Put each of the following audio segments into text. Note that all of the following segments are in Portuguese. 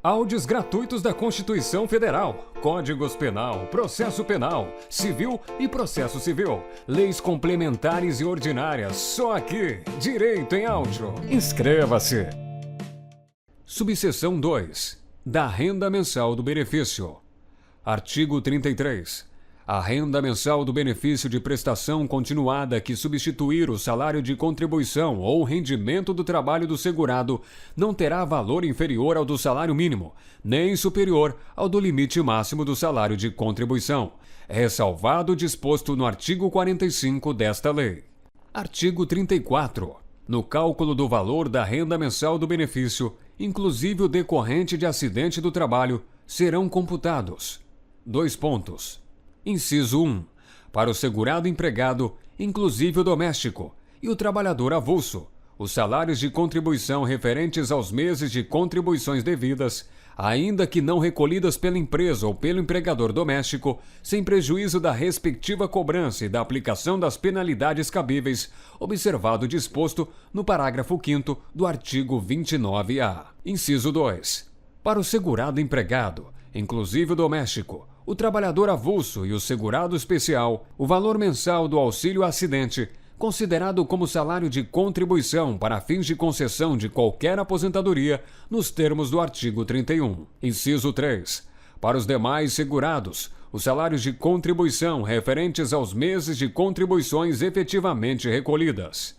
Áudios gratuitos da Constituição Federal, Códigos Penal, Processo Penal, Civil e Processo Civil, Leis Complementares e Ordinárias, só aqui, Direito em Áudio. Inscreva-se! Subseção 2. Da renda mensal do benefício. Artigo 33. A renda mensal do benefício de prestação continuada que substituir o salário de contribuição ou rendimento do trabalho do segurado não terá valor inferior ao do salário mínimo, nem superior ao do limite máximo do salário de contribuição, ressalvado o disposto no artigo 45 desta lei. Artigo 34. No cálculo do valor da renda mensal do benefício, inclusive o decorrente de acidente do trabalho, serão computados: 2 pontos. Inciso 1. Para o segurado empregado, inclusive o doméstico, e o trabalhador avulso, os salários de contribuição referentes aos meses de contribuições devidas, ainda que não recolhidas pela empresa ou pelo empregador doméstico, sem prejuízo da respectiva cobrança e da aplicação das penalidades cabíveis, observado o disposto no parágrafo 5º do artigo 29-A. Inciso 2. Para o segurado empregado, inclusive o doméstico, o trabalhador avulso e o segurado especial, o valor mensal do auxílio acidente, considerado como salário de contribuição para fins de concessão de qualquer aposentadoria, nos termos do artigo 31. Inciso 3. Para os demais segurados, os salários de contribuição referentes aos meses de contribuições efetivamente recolhidas.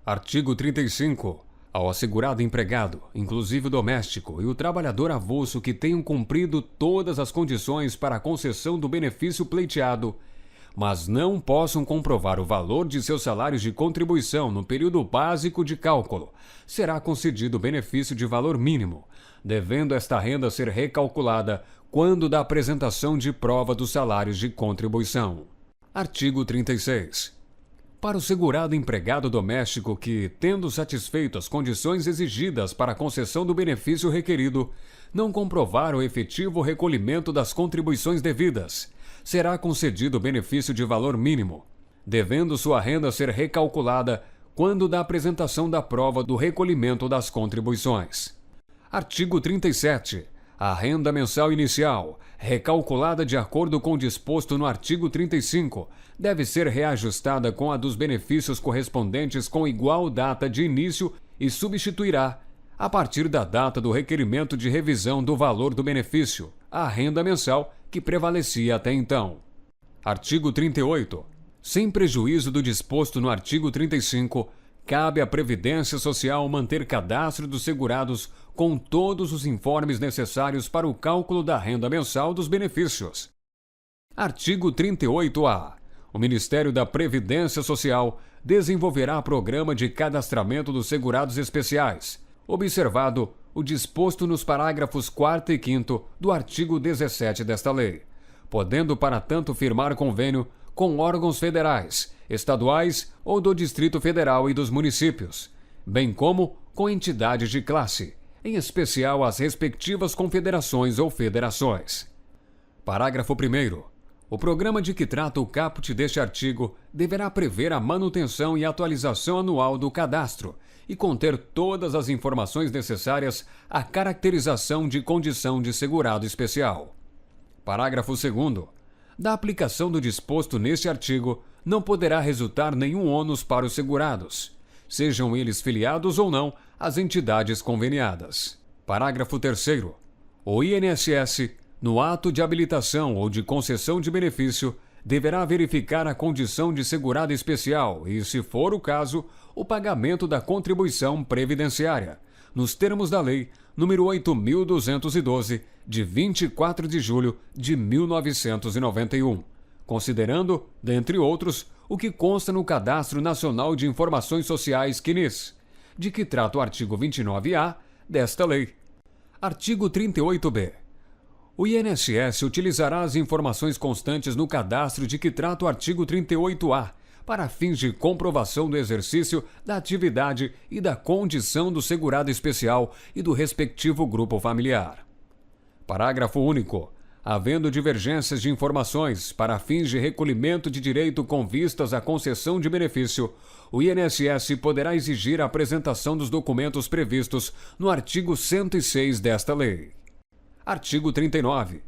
Artigo 35. Ao assegurado empregado, inclusive o doméstico, e o trabalhador avulso que tenham cumprido todas as condições para a concessão do benefício pleiteado, mas não possam comprovar o valor de seus salários de contribuição no período básico de cálculo, será concedido benefício de valor mínimo, devendo esta renda ser recalculada quando da apresentação de prova dos salários de contribuição. Artigo 36. Para o segurado empregado doméstico que, tendo satisfeito as condições exigidas para a concessão do benefício requerido, não comprovar o efetivo recolhimento das contribuições devidas, será concedido benefício de valor mínimo, devendo sua renda ser recalculada quando da apresentação da prova do recolhimento das contribuições. Artigo 37. A renda mensal inicial, recalculada de acordo com o disposto no artigo 35, deve ser reajustada com a dos benefícios correspondentes com igual data de início e substituirá, a partir da data do requerimento de revisão do valor do benefício, a renda mensal que prevalecia até então. Artigo 38. Sem prejuízo do disposto no artigo 35, cabe à Previdência Social manter cadastro dos segurados com todos os informes necessários para o cálculo da renda mensal dos benefícios. Artigo 38-A. O Ministério da Previdência Social desenvolverá programa de cadastramento dos segurados especiais, observado o disposto nos parágrafos 4º e 5º do artigo 17 desta lei, podendo para tanto firmar convênio com órgãos federais, estaduais ou do Distrito Federal e dos municípios, bem como com entidades de classe, em especial as respectivas confederações ou federações. Parágrafo 1º. O programa de que trata o caput deste artigo deverá prever a manutenção e atualização anual do cadastro e conter todas as informações necessárias à caracterização de condição de segurado especial. Parágrafo 2º. Da aplicação do disposto neste artigo, não poderá resultar nenhum ônus para os segurados, sejam eles filiados ou não às entidades conveniadas. Parágrafo 3º. O INSS, no ato de habilitação ou de concessão de benefício, deverá verificar a condição de segurado especial e, se for o caso, o pagamento da contribuição previdenciária, nos termos da Lei nº 8.212, de 24 de julho de 1991, considerando, dentre outros, o que consta no Cadastro Nacional de Informações Sociais CNIS, de que trata o artigo 29-A desta lei. Artigo 38-B. O INSS utilizará as informações constantes no cadastro de que trata o artigo 38-A para fins de comprovação do exercício da atividade e da condição do segurado especial e do respectivo grupo familiar. Parágrafo único. Havendo divergências de informações para fins de recolhimento de direito com vistas à concessão de benefício, o INSS poderá exigir a apresentação dos documentos previstos no artigo 106 desta lei. Artigo 39.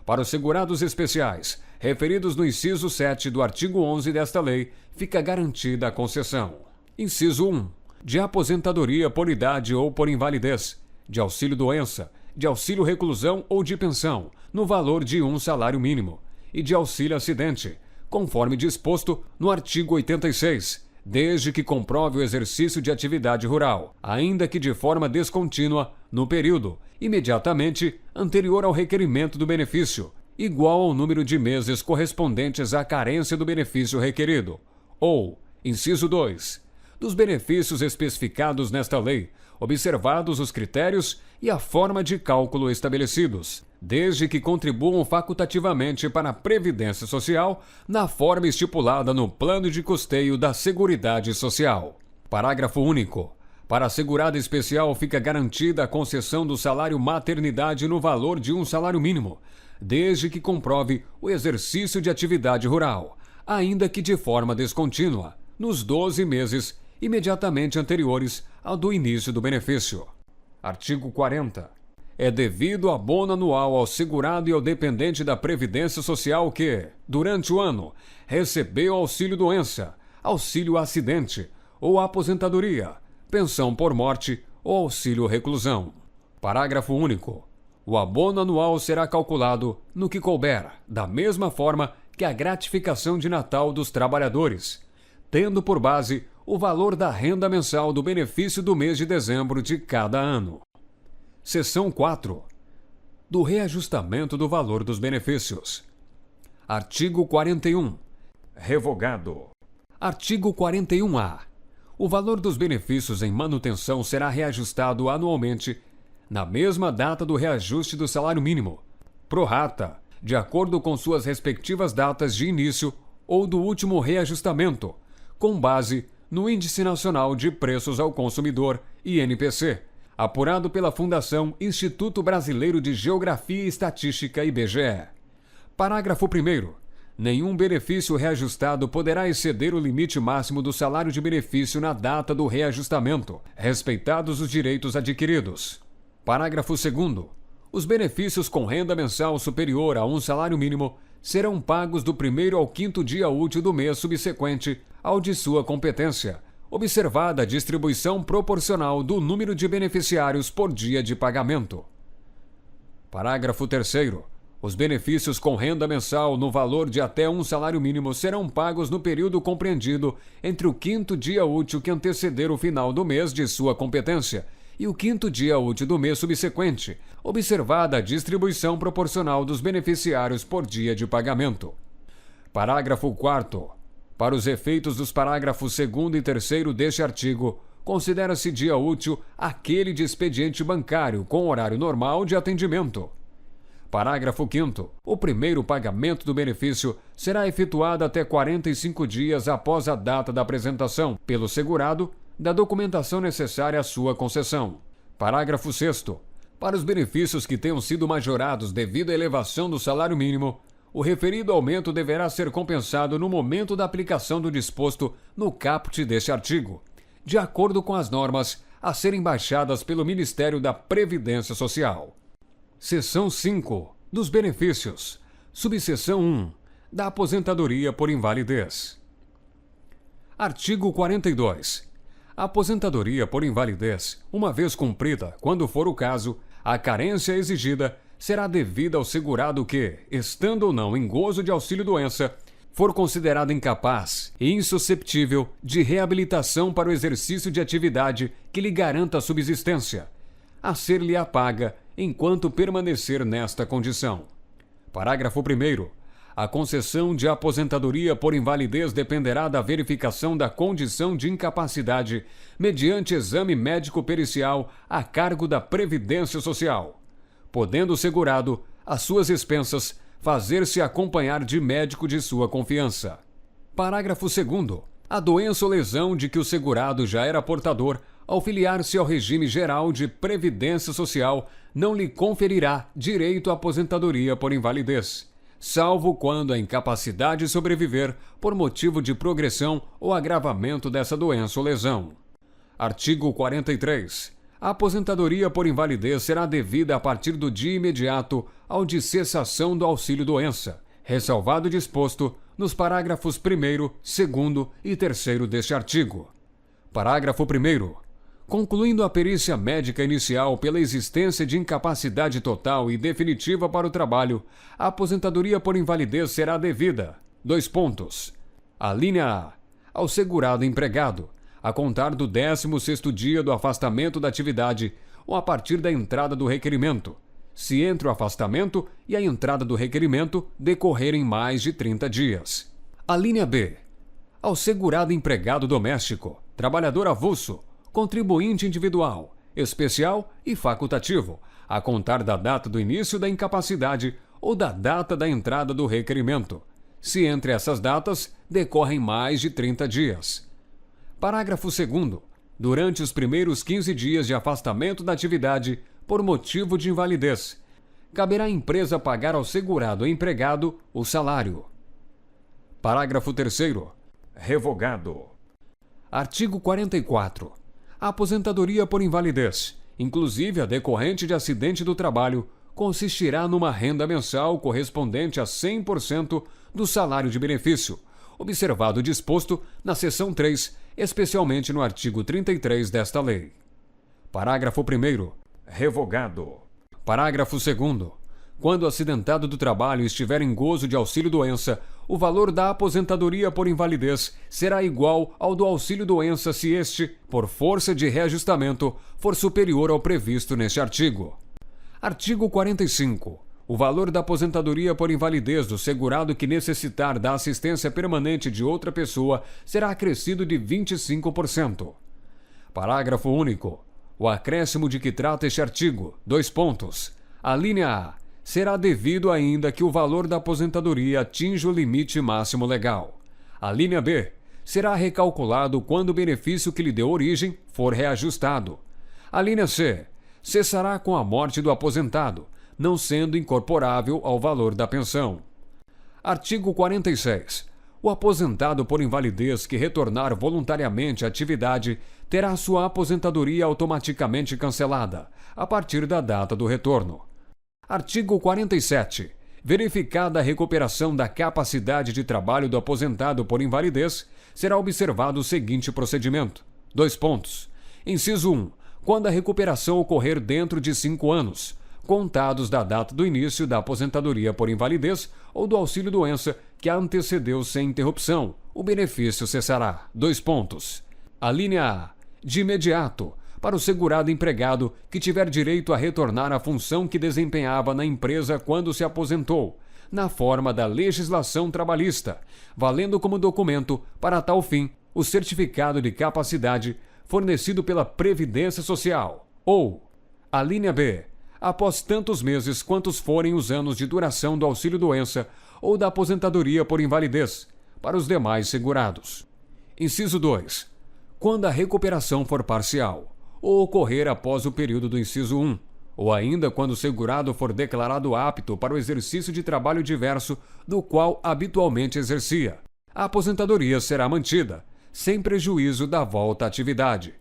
Para os segurados especiais, referidos no inciso 7 do artigo 11 desta lei, fica garantida a concessão. Inciso 1. De aposentadoria por idade ou por invalidez, de auxílio-doença, de auxílio-reclusão ou de pensão, no valor de 1 salário mínimo, e de auxílio-acidente, conforme disposto no artigo 86, desde que comprove o exercício de atividade rural, ainda que de forma descontínua, no período imediatamente anterior ao requerimento do benefício, igual ao número de meses correspondentes à carência do benefício requerido, ou, inciso 2, dos benefícios especificados nesta lei, observados os critérios e a forma de cálculo estabelecidos, desde que contribuam facultativamente para a Previdência Social na forma estipulada no Plano de Custeio da Seguridade Social. Parágrafo único. Para a segurada especial fica garantida a concessão do salário maternidade no valor de 1 salário mínimo, desde que comprove o exercício de atividade rural, ainda que de forma descontínua, nos 12 meses imediatamente anteriores ao do início do benefício. Artigo 40. É devido abono anual ao segurado e ao dependente da Previdência Social que, durante o ano, recebeu auxílio-doença, auxílio-acidente ou aposentadoria, pensão por morte ou auxílio-reclusão. Parágrafo único. O abono anual será calculado no que couber, da mesma forma que a gratificação de Natal dos trabalhadores, tendo por base o valor da renda mensal do benefício do mês de dezembro de cada ano. Seção 4. Do reajustamento do valor dos benefícios. Artigo 41. Revogado. Artigo 41-A. O valor dos benefícios em manutenção será reajustado anualmente na mesma data do reajuste do salário mínimo, pro rata, de acordo com suas respectivas datas de início ou do último reajustamento, com base no Índice Nacional de Preços ao Consumidor, INPC, apurado pela Fundação Instituto Brasileiro de Geografia e Estatística, IBGE. Parágrafo 1º. Nenhum benefício reajustado poderá exceder o limite máximo do salário de benefício na data do reajustamento, respeitados os direitos adquiridos. Parágrafo 2º. Os benefícios com renda mensal superior a 1 salário mínimo serão pagos do 1º ao 5º dia útil do mês subsequente ao de sua competência, observada a distribuição proporcional do número de beneficiários por dia de pagamento. Parágrafo 3º. Os benefícios com renda mensal no valor de até 1 salário mínimo serão pagos no período compreendido entre o 5º dia útil que anteceder o final do mês de sua competência e o 5º dia útil do mês subsequente, observada a distribuição proporcional dos beneficiários por dia de pagamento. Parágrafo 4º. Para os efeitos dos parágrafos 2º e 3º deste artigo, considera-se dia útil aquele de expediente bancário com horário normal de atendimento. Parágrafo 5º. O primeiro pagamento do benefício será efetuado até 45 dias após a data da apresentação, pelo segurado, da documentação necessária à sua concessão. Parágrafo 6º. Para os benefícios que tenham sido majorados devido à elevação do salário mínimo, o referido aumento deverá ser compensado no momento da aplicação do disposto no caput deste artigo, de acordo com as normas a serem baixadas pelo Ministério da Previdência Social. Seção 5. Dos benefícios. Subseção 1. Da aposentadoria por invalidez. Artigo 42. A aposentadoria por invalidez, uma vez cumprida, quando for o caso, a carência exigida será devida ao segurado que, estando ou não em gozo de auxílio-doença, for considerado incapaz e insusceptível de reabilitação para o exercício de atividade que lhe garanta a subsistência, a ser-lhe paga enquanto permanecer nesta condição. Parágrafo 1º. A concessão de aposentadoria por invalidez dependerá da verificação da condição de incapacidade mediante exame médico-pericial a cargo da Previdência Social, podendo o segurado, às suas expensas, fazer-se acompanhar de médico de sua confiança. Parágrafo 2º. A doença ou lesão de que o segurado já era portador, ao filiar-se ao regime geral de Previdência Social, não lhe conferirá direito à aposentadoria por invalidez, salvo quando a incapacidade sobreviver por motivo de progressão ou agravamento dessa doença ou lesão. Artigo 43. A aposentadoria por invalidez será devida a partir do dia imediato ao de cessação do auxílio-doença, ressalvado o disposto nos parágrafos 1º, 2º e 3º deste artigo. Parágrafo 1º. Concluindo a perícia médica inicial pela existência de incapacidade total e definitiva para o trabalho, a aposentadoria por invalidez será devida. A linha A. Ao segurado empregado, a contar do 16º dia do afastamento da atividade ou a partir da entrada do requerimento, se entre o afastamento e a entrada do requerimento decorrerem mais de 30 dias. A linha B. Ao segurado empregado doméstico, trabalhador avulso, contribuinte individual, especial e facultativo, a contar da data do início da incapacidade ou da data da entrada do requerimento, se entre essas datas decorrem mais de 30 dias. Parágrafo 2º. Durante os primeiros 15 dias de afastamento da atividade por motivo de invalidez, caberá à empresa pagar ao segurado empregado o salário. Parágrafo 3º. Revogado. Artigo 44. A aposentadoria por invalidez, inclusive a decorrente de acidente do trabalho, consistirá numa renda mensal correspondente a 100% do salário de benefício, observado o disposto na seção 3, especialmente no artigo 33 desta lei. Parágrafo 1º. Revogado. Parágrafo 2º. Quando o acidentado do trabalho estiver em gozo de auxílio-doença, o valor da aposentadoria por invalidez será igual ao do auxílio-doença se este, por força de reajustamento, for superior ao previsto neste artigo. Artigo 45. O valor da aposentadoria por invalidez do segurado que necessitar da assistência permanente de outra pessoa será acrescido de 25%. Parágrafo único. O acréscimo de que trata este artigo, A linha A. Será devido ainda que o valor da aposentadoria atinja o limite máximo legal. A linha B. Será recalculado quando o benefício que lhe deu origem for reajustado. A linha C. Cessará com a morte do aposentado, não sendo incorporável ao valor da pensão. Artigo 46. O aposentado por invalidez que retornar voluntariamente à atividade terá sua aposentadoria automaticamente cancelada, a partir da data do retorno. Artigo 47. Verificada a recuperação da capacidade de trabalho do aposentado por invalidez, será observado o seguinte procedimento. Inciso 1. Quando a recuperação ocorrer dentro de 5 anos, contados da data do início da aposentadoria por invalidez ou do auxílio-doença que a antecedeu sem interrupção, o benefício cessará. A linha A. De imediato, para o segurado empregado que tiver direito a retornar à função que desempenhava na empresa quando se aposentou, na forma da legislação trabalhista, valendo como documento, para tal fim, o certificado de capacidade fornecido pela Previdência Social. Ou, a linha B. Após tantos meses quantos forem os anos de duração do auxílio-doença ou da aposentadoria por invalidez, para os demais segurados. Inciso 2. Quando a recuperação for parcial, ou ocorrer após o período do inciso 1, ou ainda quando o segurado for declarado apto para o exercício de trabalho diverso do qual habitualmente exercia, a aposentadoria será mantida, sem prejuízo da volta à atividade.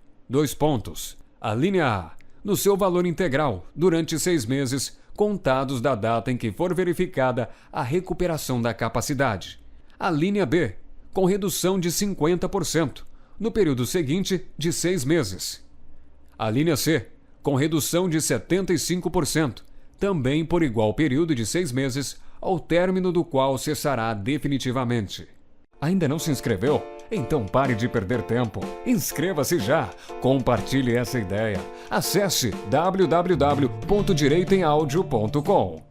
A linha A. No seu valor integral, durante 6 meses, contados da data em que for verificada a recuperação da capacidade. A linha B. Com redução de 50%, no período seguinte de 6 meses. A linha C. Com redução de 75%, também por igual período de 6 meses, ao término do qual cessará definitivamente. Ainda não se inscreveu? Então pare de perder tempo. Inscreva-se já. Compartilhe essa ideia. Acesse www.direitoemaudio.com.